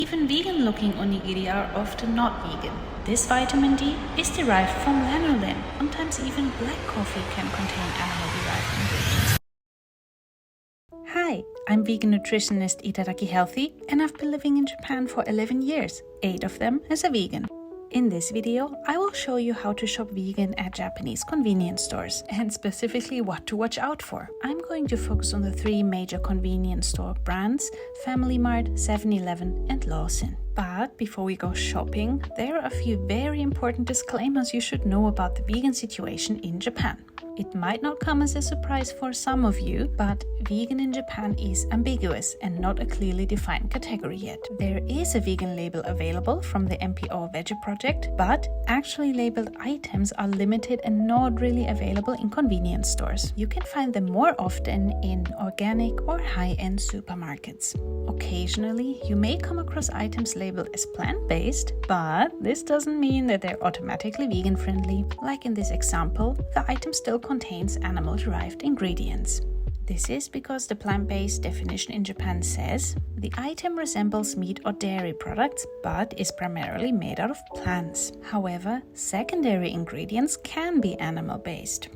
Even vegan-looking onigiri are often not vegan. This vitamin D is derived from lanolin. Sometimes even black coffee can contain animal-derived ingredients. Hi, I'm vegan nutritionist Itadakihealthy, and I've been living in Japan for 11 years, 8 of them as a vegan. In this video, I will show you how to shop vegan at Japanese convenience stores, and specifically what to watch out for. I'm going to focus on the 3 major convenience store brands, Family Mart, 7-Eleven and Lawson. But before we go shopping, there are a few very important disclaimers you should know about the vegan situation in Japan. It might not come as a surprise for some of you, but vegan in Japan is ambiguous and not a clearly defined category yet. There is a vegan label available from the MPO Veggie Project, but actually labeled items are limited and not really available in convenience stores. You can find them more often in organic or high-end supermarkets. Occasionally, you may come across items labeled as plant-based, but this doesn't mean that they're automatically vegan-friendly. Like in this example, the item still contains animal-derived ingredients. This is because the plant-based definition in Japan says the item resembles meat or dairy products but is primarily made out of plants. However, secondary ingredients can be animal-based.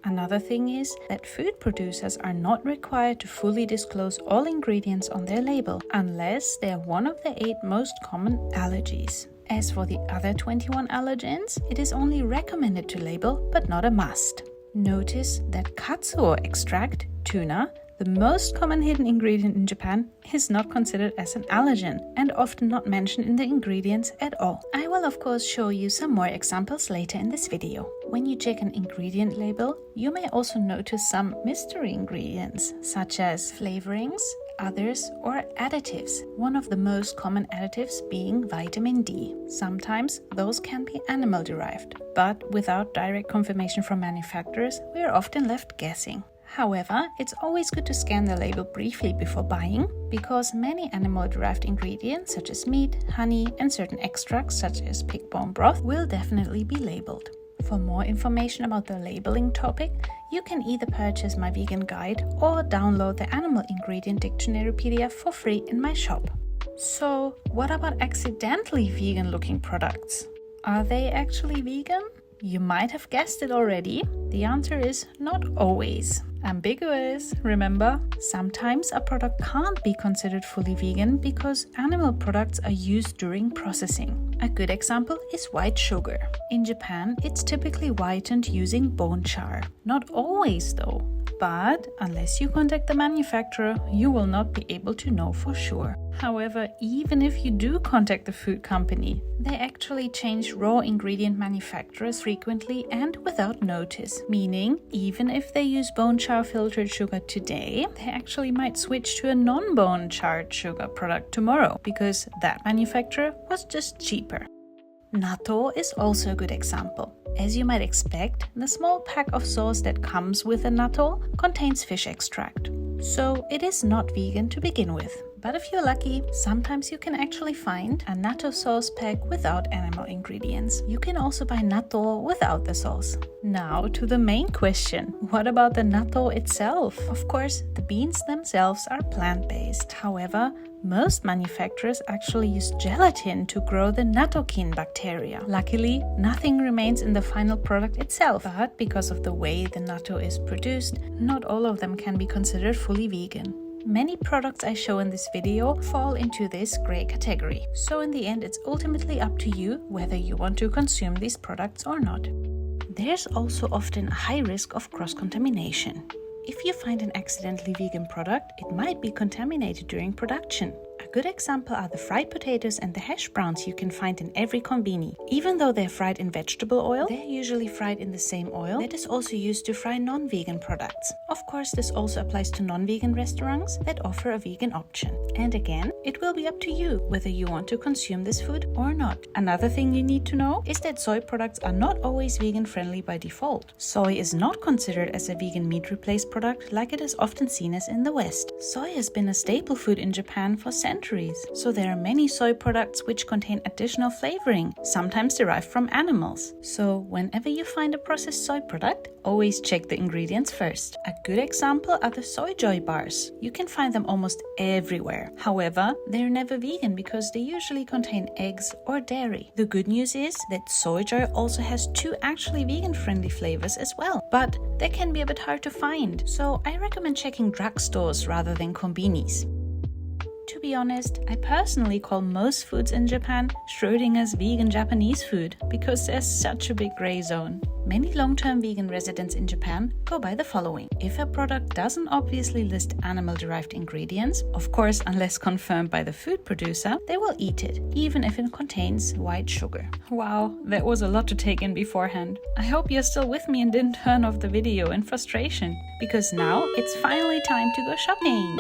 Another thing is that food producers are not required to fully disclose all ingredients on their label unless they are one of the 8 most common allergies. As for the other 21 allergens, it is only recommended to label but not a must. Notice that katsuo extract, tuna, the most common hidden ingredient in Japan, is not considered as an allergen and often not mentioned in the ingredients at all. I will of course show you some more examples later in this video. When you check an ingredient label, you may also notice some mystery ingredients, such as flavorings, others, or additives. One of the most common additives being vitamin D. Sometimes those can be animal derived, but without direct confirmation from manufacturers, we are often left guessing. However, it's always good to scan the label briefly before buying, because many animal-derived ingredients such as meat, honey, and certain extracts such as pig bone broth will definitely be labeled. For more information about the labeling topic, you can either purchase my vegan guide or download the Animal Ingredient Dictionary PDF for free in my shop. So, what about accidentally vegan-looking products? Are they actually vegan? You might have guessed it already. The answer is not always. Ambiguous, remember? Sometimes a product can't be considered fully vegan because animal products are used during processing. A good example is white sugar. In Japan, it's typically whitened using bone char. Not always though. But unless you contact the manufacturer, you will not be able to know for sure. However, even if you do contact the food company, they actually change raw ingredient manufacturers frequently and without notice. Meaning, even if they use bone char filtered sugar today, they actually might switch to a non-bone charred sugar product tomorrow because that manufacturer was just cheaper. Natto is also a good example. As you might expect, the small pack of sauce that comes with a natto contains fish extract. So it is not vegan to begin with. But if you're lucky, sometimes you can actually find a natto sauce pack without animal ingredients. You can also buy natto without the sauce. Now to the main question. What about the natto itself? Of course, the beans themselves are plant-based. However, most manufacturers actually use gelatin to grow the nattokin bacteria. Luckily, nothing remains in the final product itself, but because of the way the natto is produced, not all of them can be considered fully vegan. Many products I show in this video fall into this gray category. So in the end, it's ultimately up to you whether you want to consume these products or not. There's also often a high risk of cross-contamination. If you find an accidentally vegan product, it might be contaminated during production. A good example are the fried potatoes and the hash browns you can find in every conbini. Even though they're fried in vegetable oil, they're usually fried in the same oil that is also used to fry non-vegan products. Of course, this also applies to non-vegan restaurants that offer a vegan option. And again, it will be up to you whether you want to consume this food or not. Another thing you need to know is that soy products are not always vegan-friendly by default. Soy is not considered as a vegan meat replaced product like it is often seen as in the West. Soy has been a staple food in Japan for centuries centuries. So there are many soy products which contain additional flavoring, sometimes derived from animals. So whenever you find a processed soy product, always check the ingredients first. A good example are the soy joy bars. You can find them almost everywhere. However, they're never vegan because they usually contain eggs or dairy. The good news is that soy joy also has 2 actually vegan-friendly flavors as well, but they can be a bit hard to find, so I recommend checking drugstores rather than conbinis. To be honest, I personally call most foods in Japan Schrödinger's vegan Japanese food because there's such a big gray zone. Many long-term vegan residents in Japan go by the following. If a product doesn't obviously list animal-derived ingredients, of course unless confirmed by the food producer, they will eat it, even if it contains white sugar. Wow, that was a lot to take in beforehand. I hope you're still with me and didn't turn off the video in frustration, because now it's finally time to go shopping.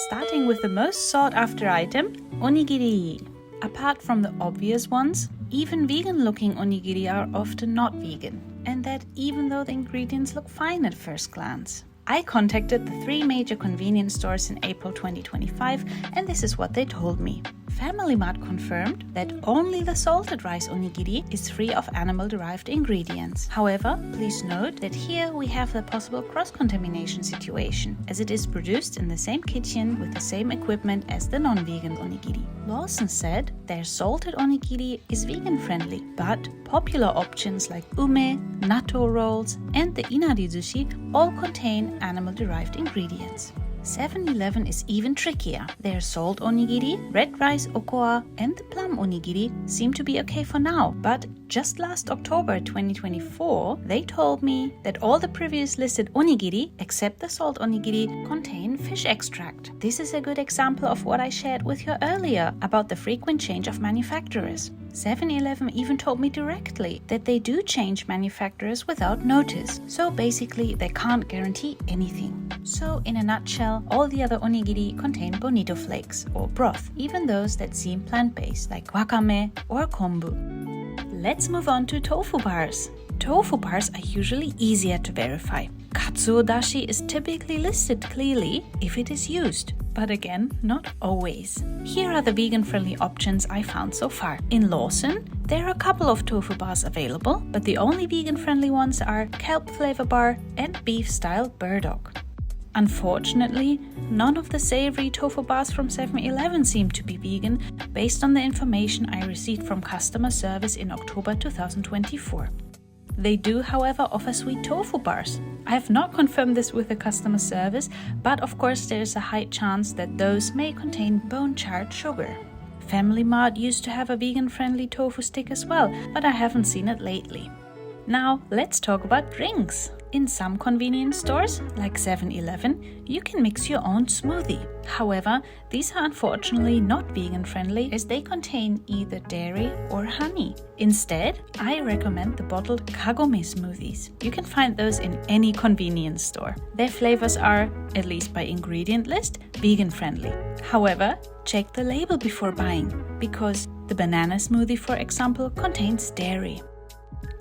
Starting with the most sought-after item, onigiri. Apart from the obvious ones, even vegan-looking onigiri are often not vegan, and that even though the ingredients look fine at first glance. I contacted the 3 major convenience stores in April 2025, and this is what they told me. Family Mart confirmed that only the salted rice onigiri is free of animal-derived ingredients. However, please note that here we have the possible cross-contamination situation, as it is produced in the same kitchen with the same equipment as the non-vegan onigiri. Lawson said their salted onigiri is vegan-friendly, but popular options like ume, natto rolls, and the inari sushi all contain animal-derived ingredients. 7-Eleven is even trickier. Their salt onigiri, red rice okoa, and the plum onigiri seem to be okay for now, but just last October 2024, they told me that all the previous listed onigiri, except the salt onigiri, contain fish extract. This is a good example of what I shared with you earlier about the frequent change of manufacturers. 7-Eleven even told me directly that they do change manufacturers without notice, so basically they can't guarantee anything. So in a nutshell, all the other onigiri contain bonito flakes or broth, even those that seem plant-based like wakame or kombu. Let's move on to tofu bars. Tofu bars are usually easier to verify. Katsuo dashi is typically listed clearly if it is used, but again, not always. Here are the vegan-friendly options I found so far. In Lawson, there are a couple of tofu bars available, but the only vegan-friendly ones are kelp flavor bar and beef-style burdock. Unfortunately, none of the savory tofu bars from 7-Eleven seem to be vegan based on the information I received from customer service in October 2024. They do, however, offer sweet tofu bars. I have not confirmed this with the customer service, but of course there is a high chance that those may contain bone-charred sugar. Family Mart used to have a vegan-friendly tofu stick as well, but I haven't seen it lately. Now let's talk about drinks. In some convenience stores, like 7-Eleven, you can mix your own smoothie. However, these are unfortunately not vegan-friendly as they contain either dairy or honey. Instead, I recommend the bottled kagome smoothies. You can find those in any convenience store. Their flavors are, at least by ingredient list, vegan-friendly. However, check the label before buying, because the banana smoothie, for example, contains dairy.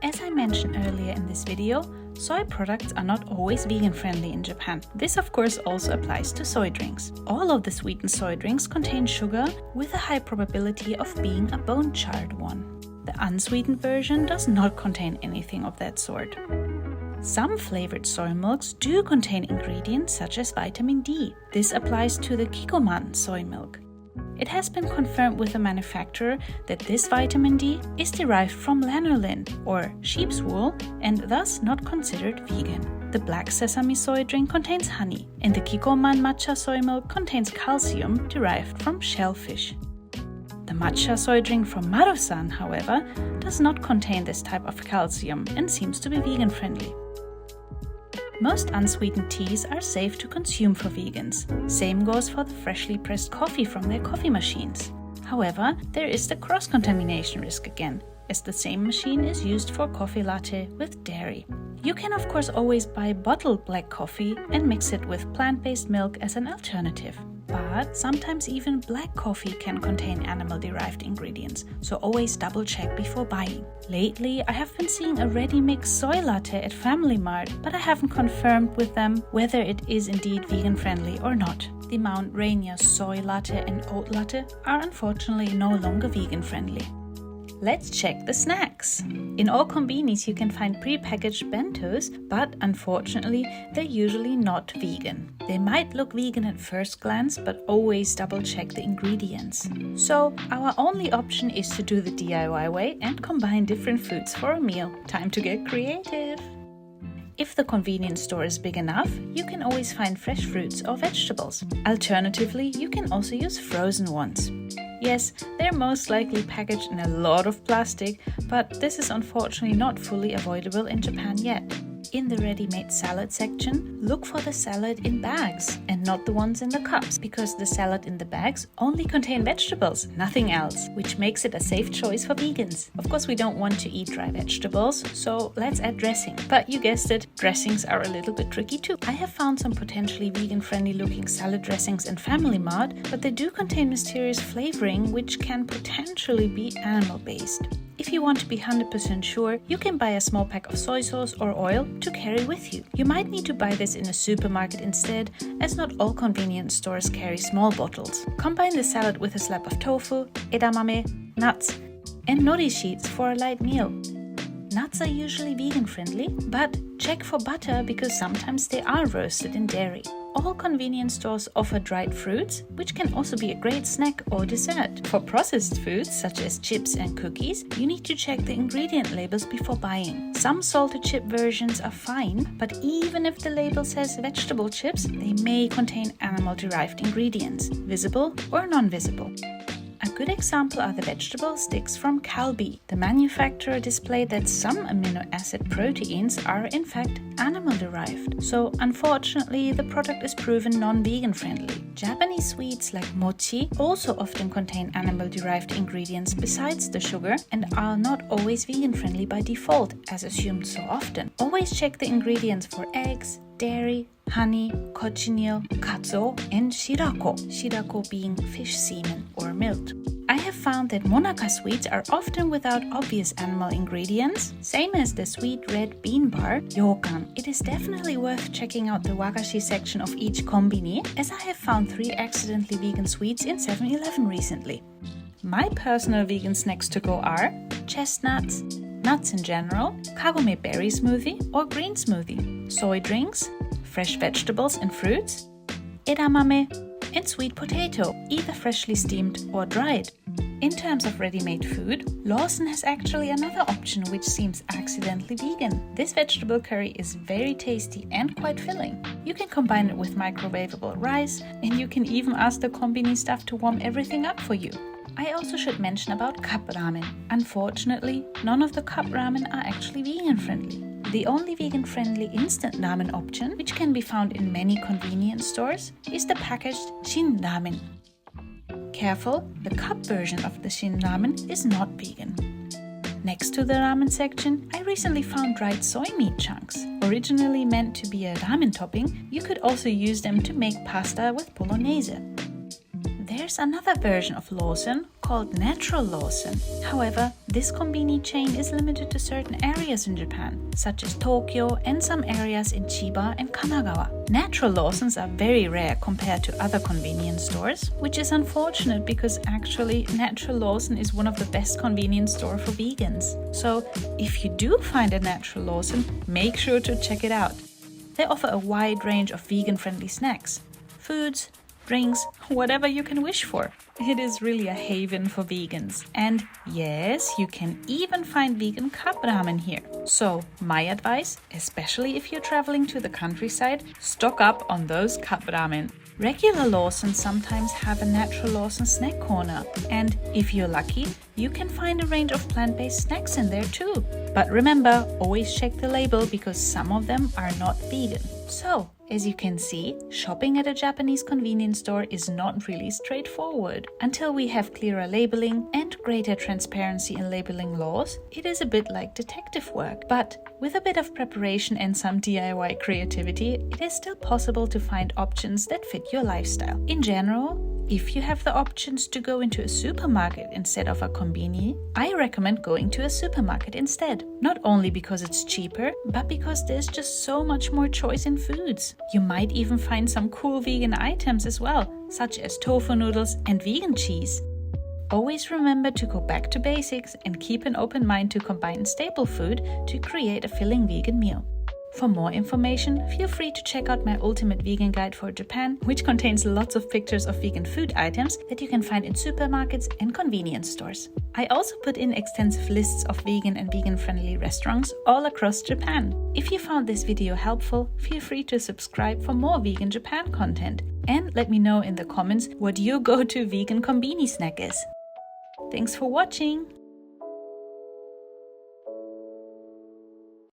As I mentioned earlier in this video, soy products are not always vegan-friendly in Japan. This of course also applies to soy drinks. All of the sweetened soy drinks contain sugar with a high probability of being a bone-charred one. The unsweetened version does not contain anything of that sort. Some flavored soy milks do contain ingredients such as vitamin D. This applies to the Kikkoman soy milk. It has been confirmed with the manufacturer that this vitamin D is derived from lanolin, or sheep's wool, and thus not considered vegan. The black sesame soy drink contains honey, and the Kikkoman matcha soy milk contains calcium derived from shellfish. The matcha soy drink from Marusan, however, does not contain this type of calcium and seems to be vegan-friendly. Most unsweetened teas are safe to consume for vegans. Same goes for the freshly pressed coffee from their coffee machines. However, there is the cross-contamination risk again, as the same machine is used for coffee latte with dairy. You can of course always buy bottled black coffee and mix it with plant-based milk as an alternative. But sometimes even black coffee can contain animal-derived ingredients, so always double-check before buying. Lately, I have been seeing a ready-mix soy latte at Family Mart, but I haven't confirmed with them whether it is indeed vegan-friendly or not. The Mount Rainier soy latte and oat latte are unfortunately no longer vegan friendly. Let's check the snacks. In all conbinis you can find pre-packaged bentos, but unfortunately they're usually not vegan. They might look vegan at first glance, but always double check the ingredients. So our only option is to do the DIY way and combine different foods for a meal. Time to get creative! If the convenience store is big enough, you can always find fresh fruits or vegetables. Alternatively, you can also use frozen ones. Yes, they're most likely packaged in a lot of plastic, but this is unfortunately not fully avoidable in Japan yet. In the ready-made salad section, look for the salad in bags and not the ones in the cups, because the salad in the bags only contain vegetables, nothing else, which makes it a safe choice for vegans. Of course, we don't want to eat dry vegetables, so let's add dressing. But you guessed it, dressings are a little bit tricky too. I have found some potentially vegan-friendly looking salad dressings in Family Mart, but they do contain mysterious flavoring which can potentially be animal-based. If you want to be 100% sure, you can buy a small pack of soy sauce or oil to carry with you. You might need to buy this in a supermarket instead, as not all convenience stores carry small bottles. Combine the salad with a slab of tofu, edamame, nuts, and nori sheets for a light meal. Nuts are usually vegan friendly, but check for butter because sometimes they are roasted in dairy. All convenience stores offer dried fruits, which can also be a great snack or dessert. For processed foods, such as chips and cookies, you need to check the ingredient labels before buying. Some salted chip versions are fine, but even if the label says vegetable chips, they may contain animal-derived ingredients, visible or non-visible. A good example are the vegetable sticks from Calbee. The manufacturer displayed that some amino acid proteins are in fact animal-derived, so unfortunately the product is proven non-vegan friendly. Japanese sweets like mochi also often contain animal-derived ingredients besides the sugar and are not always vegan friendly by default, as assumed so often. Always check the ingredients for eggs, dairy, honey, cochineal, katsuo, and shirako. Shirako being fish semen or milk. I have found that monaka sweets are often without obvious animal ingredients, same as the sweet red bean bar, yokan. It is definitely worth checking out the Wagashi section of each conbini, as I have found 3 accidentally vegan sweets in 7-Eleven recently. My personal vegan snacks to go are chestnuts, nuts in general, kagome berry smoothie or green smoothie, soy drinks, fresh vegetables and fruits, edamame, and sweet potato, either freshly steamed or dried. In terms of ready-made food, Lawson has actually another option which seems accidentally vegan. This vegetable curry is very tasty and quite filling. You can combine it with microwavable rice, and you can even ask the conbini staff to warm everything up for you. I also should mention about cup ramen. Unfortunately, none of the cup ramen are actually vegan friendly. The only vegan-friendly instant ramen option, which can be found in many convenience stores, is the packaged shin ramen. Careful, the cup version of the shin ramen is not vegan. Next to the ramen section, I recently found dried soy meat chunks. Originally meant to be a ramen topping, you could also use them to make pasta with bolognese. There's another version of Lawson called Natural Lawson. However, this conbini chain is limited to certain areas in Japan, such as Tokyo and some areas in Chiba and Kanagawa. Natural Lawsons are very rare compared to other convenience stores, which is unfortunate because actually Natural Lawson is one of the best convenience stores for vegans. So if you do find a Natural Lawson, make sure to check it out. They offer a wide range of vegan-friendly snacks, foods, drinks, whatever you can wish for. It is really a haven for vegans. And yes, you can even find vegan cup ramen here. So my advice, especially if you're traveling to the countryside, stock up on those cup ramen. Regular Lawsons sometimes have a Natural Lawson snack corner, and if you're lucky, you can find a range of plant-based snacks in there too. But remember, always check the label because some of them are not vegan. So, as you can see, shopping at a Japanese convenience store is not really straightforward. Until we have clearer labeling and greater transparency in labeling laws, it is a bit like detective work. But with a bit of preparation and some DIY creativity, it is still possible to find options that fit your lifestyle. In general, If you have the options to go into a supermarket instead of a conbini, I recommend going to a supermarket instead. Not only because it's cheaper, but because there's just so much more choice in foods. You might even find some cool vegan items as well, such as tofu noodles and vegan cheese. Always remember to go back to basics and keep an open mind to combine staple food to create a filling vegan meal. For more information, feel free to check out my ultimate vegan guide for Japan, which contains lots of pictures of vegan food items that you can find in supermarkets and convenience stores. I also put in extensive lists of vegan and vegan-friendly restaurants all across Japan. If you found this video helpful, feel free to subscribe for more vegan Japan content. And let me know in the comments what your go-to vegan conbini snack is. Thanks for watching!